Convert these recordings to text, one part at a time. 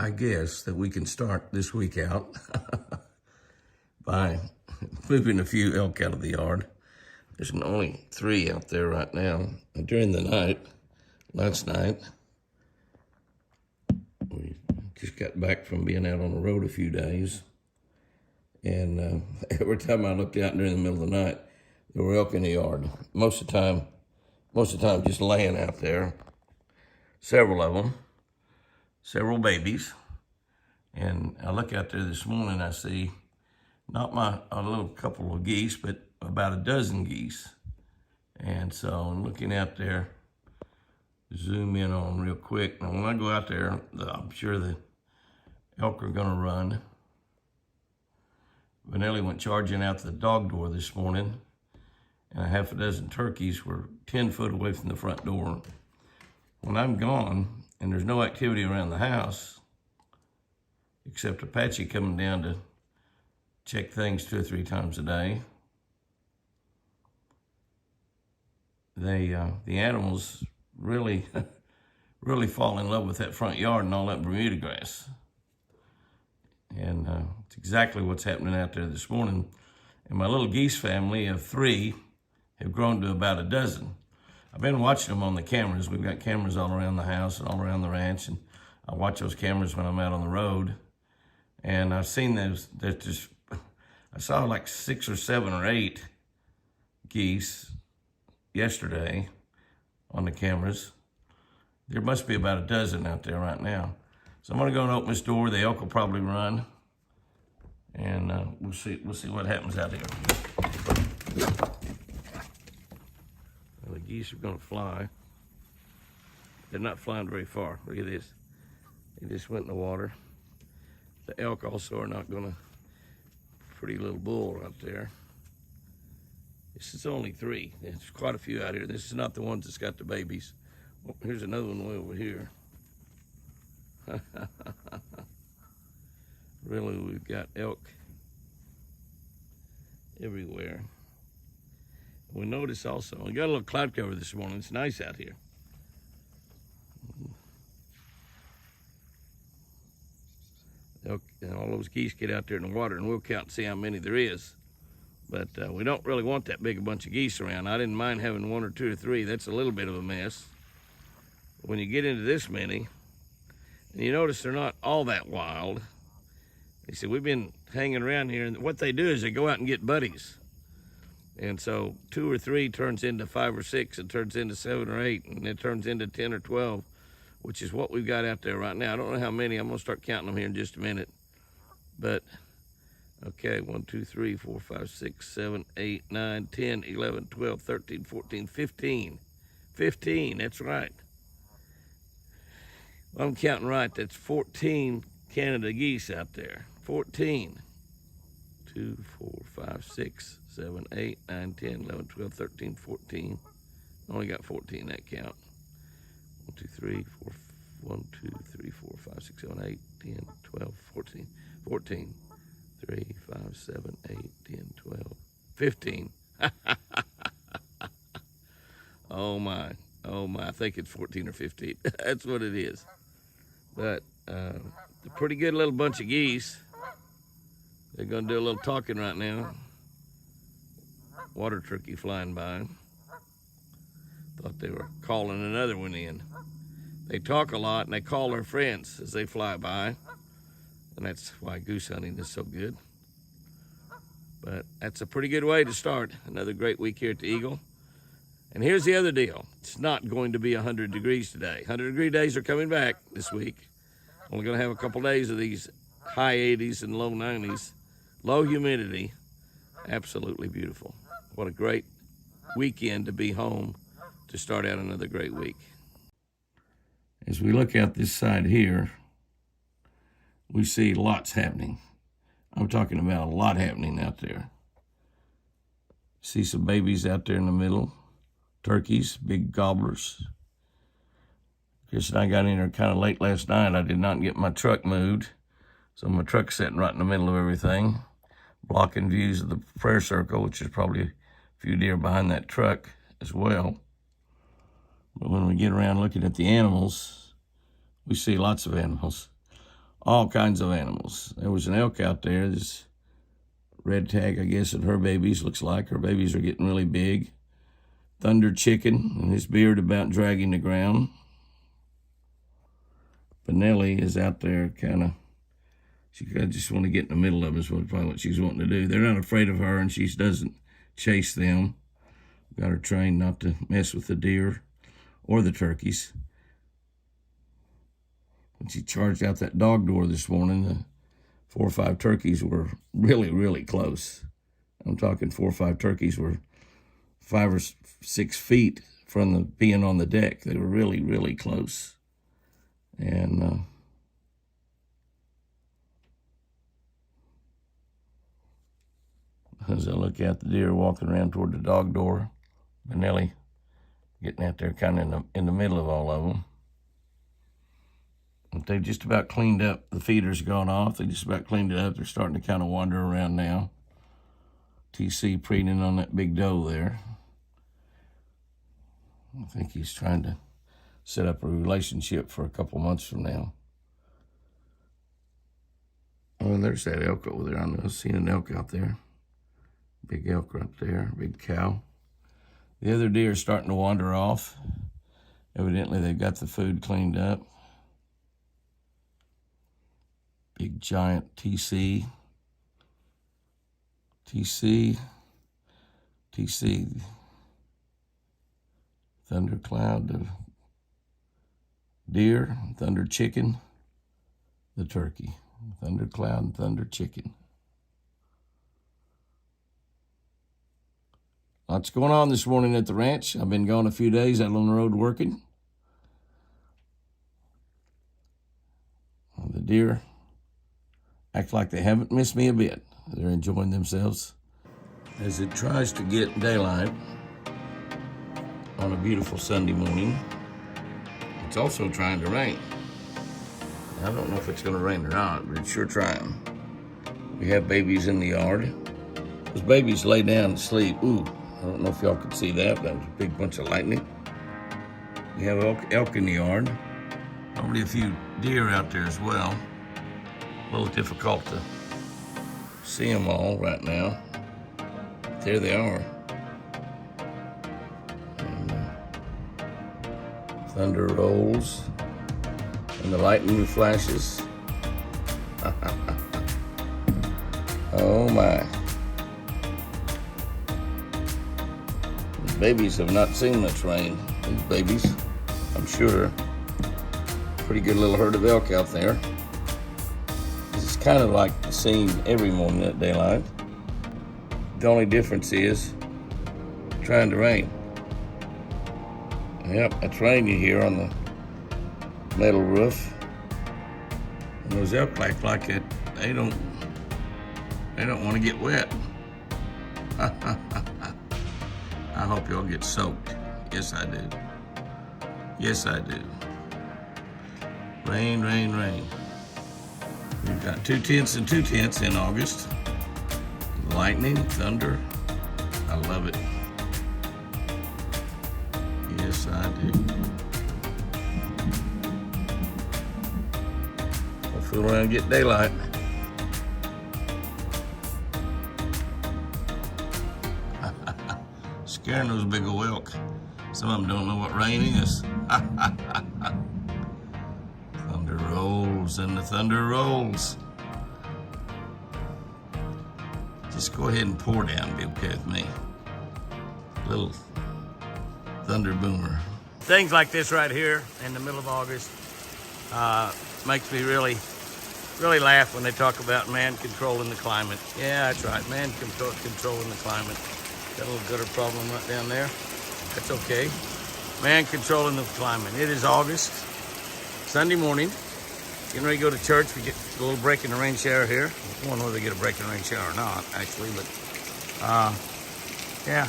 I guess that we can start this week out by moving a few elk out of the yard. There's only 3 out there right now. During the night, last night, we just got back from being out on the road a few days. And every time I looked out during the middle of the night, there were elk in the yard. Most of the time just laying out there. Several of them, several babies. And I look out there this morning, I see not a little couple of geese, but about a dozen geese. And so I'm looking out there, zoom in on them real quick. Now when I go out there, I'm sure the elk are gonna run. Vanelli went charging out the dog door this morning, and a half a dozen turkeys were 10 foot away from the front door. When I'm gone and there's no activity around the house, except Apache coming down to check things 2 or 3 times a day, the animals really fall in love with that front yard and all that Bermuda grass. And it's exactly what's happening out there this morning. And my little geese family of 3 have grown to about a dozen. I've been watching them on the cameras. We've got cameras all around the house and all around the ranch, and I watch those cameras when I'm out on the road. And I've seen those, I saw like 6 or 7 or 8 geese yesterday on the cameras. There must be about a dozen out there right now. So I'm gonna go and open this door. The elk will probably run, and we'll see what happens out here. Well, the geese are gonna fly. They're not flying very far. Look at this. They just went in the water. The elk also are not gonna. Pretty little bull right there. This is only 3. There's quite a few out here. This is not the ones that's got the babies. Oh, here's another one way over here. Really, we've got elk everywhere. We notice also, we got a little cloud cover this morning. It's nice out here. Elk, and all those geese get out there in the water, and we'll count and see how many there is. But we don't really want that big a bunch of geese around. I didn't mind having 1 or 2 or 3. That's a little bit of a mess. When you get into this many, and you notice they're not all that wild. They said, we've been hanging around here, and what they do is they go out and get buddies. And so 2 or 3 turns into 5 or 6, and turns into 7 or 8, and it turns into 10 or 12, which is what we've got out there right now. I don't know how many. I'm gonna start counting them here in just a minute. But, okay, 1, 2, 3, 4, 5, 6, 7, 8, 9, 10, 11, 12, 13, 14, 15. 15, that's right. Well, I'm counting right. That's 14 Canada geese out there. 14. 2, 4, 5, 6, 7, 8, 9, 10, 11, 12, 13, 14. Only got 14 that count. 1, 2, 3, 4, 1, 2, 3, 4, 5, 6, 7, 8, 10, 12, 14. 14. 3, 5, 7, 8, 10, 12, 15. Oh my, I think it's 14 or 15. That's what it is. But a pretty good little bunch of geese. They're gonna do a little talking right now. Water turkey flying by. Thought they were calling another one in. They talk a lot and they call their friends as they fly by. And that's why goose hunting is so good. But that's a pretty good way to start another great week here at the Eagle. And here's the other deal. It's not going to be 100 degrees today. 100-degree days are coming back this week. Only going to have a couple days of these high 80s and low 90s. Low humidity. Absolutely beautiful. What a great weekend to be home to start out another great week. As we look out this side here, we see lots happening. I'm talking about a lot happening out there. See some babies out there in the middle. Turkeys, big gobblers. Chris and I got in there kind of late last night. I did not get my truck moved. So my truck's sitting right in the middle of everything, blocking views of the prayer circle, which is probably a few deer behind that truck as well. But when we get around looking at the animals, we see lots of animals. all kinds of animals. There was an elk out there. This red tag, I guess, of her babies, looks like. Her babies are getting really big. Thunder chicken, and his beard about dragging the ground. Benelli is out there kind of, she just want to get in the middle of us, probably what she's wanting to do. They're not afraid of her, and she doesn't chase them. Got her trained not to mess with the deer or the turkeys. When she charged out that dog door this morning, the 4 or 5 turkeys were really, really close. I'm talking 4 or 5 turkeys were 5 or 6 feet from the being on the deck. They were really, really close. And as I look at the deer walking around toward the dog door, Benelli getting out there kind of in the middle of all of them. But they've just about cleaned up. The feeder's gone off. They just about cleaned it up. They're starting to kind of wander around now. TC preening on that big doe there. I think he's trying to set up a relationship for a couple months from now. Oh, there's that elk over there. I've seen an elk out there. Big elk right there, big cow. The other deer are starting to wander off. Evidently, they've got the food cleaned up. Big giant TC. Thundercloud, the deer, thunder chicken, the turkey. Thundercloud and thunder chicken. Lots going on this morning at the ranch. I've been gone a few days out on the road working. The deer act like they haven't missed me a bit. They're enjoying themselves. As it tries to get daylight on a beautiful Sunday morning, it's also trying to rain. I don't know if it's going to rain or not, but it's sure trying. We have babies in the yard. Those babies lay down and sleep. Ooh, I don't know if y'all could see that. That was a big bunch of lightning. We have elk in the yard. Probably a few deer out there as well. A little difficult to see them all right now. There they are. And, thunder rolls and the lightning flashes. Oh my. These babies have not seen much rain. These babies, I'm sure. Pretty good little herd of elk out there. This is kind of like the scene every morning at daylight. The only difference is trying to rain. Yep, that's rain you hear on the metal roof. And those elk act like it. They don't want to get wet. I hope y'all get soaked. Yes, I do. Yes, I do. Rain, rain, rain. We've got 2 tenths and 2 tenths in August. Lightning, thunder. I love it. Yes, I do. I'll fool around and get daylight. Scaring those big old elk. Some of them don't know what rain is. Thunder rolls and the thunder rolls. Just go ahead and pour down, be okay with me. Little thunder boomer. Things like this right here in the middle of August makes me really laugh when they talk about man controlling the climate. Yeah, that's right, man controlling the climate. Got a little gutter problem right down there. That's okay. Man controlling the climate. It is August, Sunday morning. Getting ready to go to church. We get a little break in the rain shower here. I don't know whether they get a break in the rain shower or not, actually, but yeah.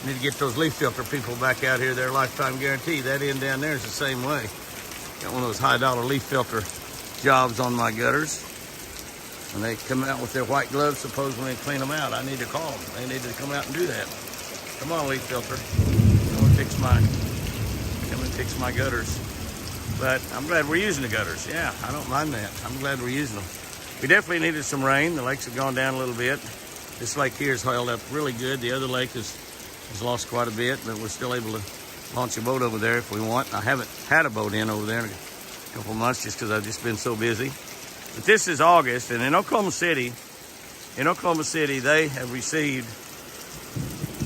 Need to get those leaf filter people back out here. Their lifetime guarantee. That end down there is the same way. Got one of those high-dollar leaf filter jobs on my gutters. And they come out with their white gloves, suppose when they clean them out. I need to call them. They need to come out and do that. Come on, leaf filter. Come and fix my gutters. But I'm glad we're using the gutters. Yeah, I don't mind that. I'm glad we're using them. We definitely needed some rain. The lakes have gone down a little bit. This lake here has held up really good. The other lake has lost quite a bit, but we're still able to launch a boat over there if we want. I haven't had a boat in over there in a couple of months just because I've just been so busy. But this is August, and in Oklahoma City, they have received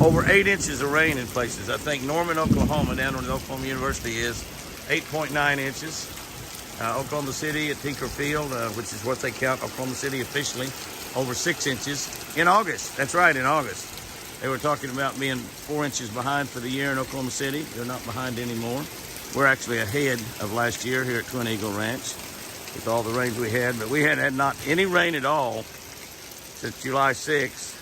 over 8 inches of rain in places. I think Norman, Oklahoma, down where the Oklahoma University is, 8.9 inches. Oklahoma City at Tinker Field, which is what they count Oklahoma City officially, over 6 inches in August. That's right, in August. They were talking about being 4 inches behind for the year in Oklahoma City. They're not behind anymore. We're actually ahead of last year here at Twin Eagle Ranch with all the rains we had, but we had not any rain at all since July 6th.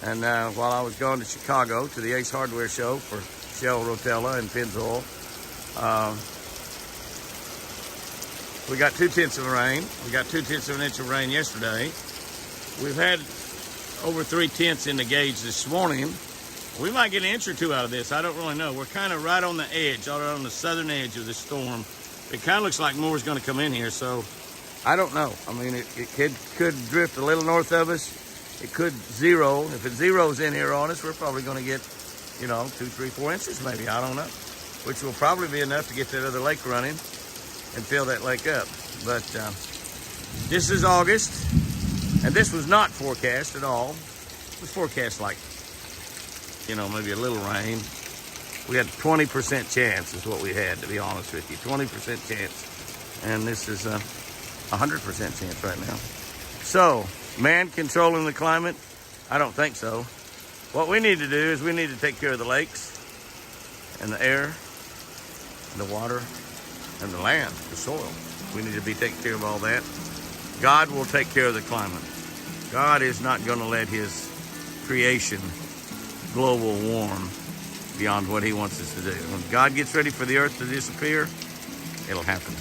And while I was going to Chicago to the Ace Hardware show for Shell, Rotella, and Pennzoil, we got 2/10 of rain. We got 2/10 of an inch of rain yesterday. We've had over 3/10 in the gauge this morning. We might get an inch or two out of this. I don't really know. We're kind of right on the edge, right on the southern edge of the storm. It kind of looks like more is going to come in here, so I don't know. I mean, it could drift a little north of us. It could zero. If it zeroes in here on us, we're probably going to get, 2, 3, 4 inches maybe. I don't know. Which will probably be enough to get that other lake running and fill that lake up. But this is August, and this was not forecast at all. It was forecast like, maybe a little rain. We had 20% chance is what we had, to be honest with you. 20% chance. And this is 100% chance right now. So, man controlling the climate? I don't think so. What we need to do is we need to take care of the lakes and the air and the water and the land, the soil. We need to be taking care of all that. God will take care of the climate. God is not going to let his creation global warm beyond what he wants us to do. When God gets ready for the earth to disappear, it'll happen.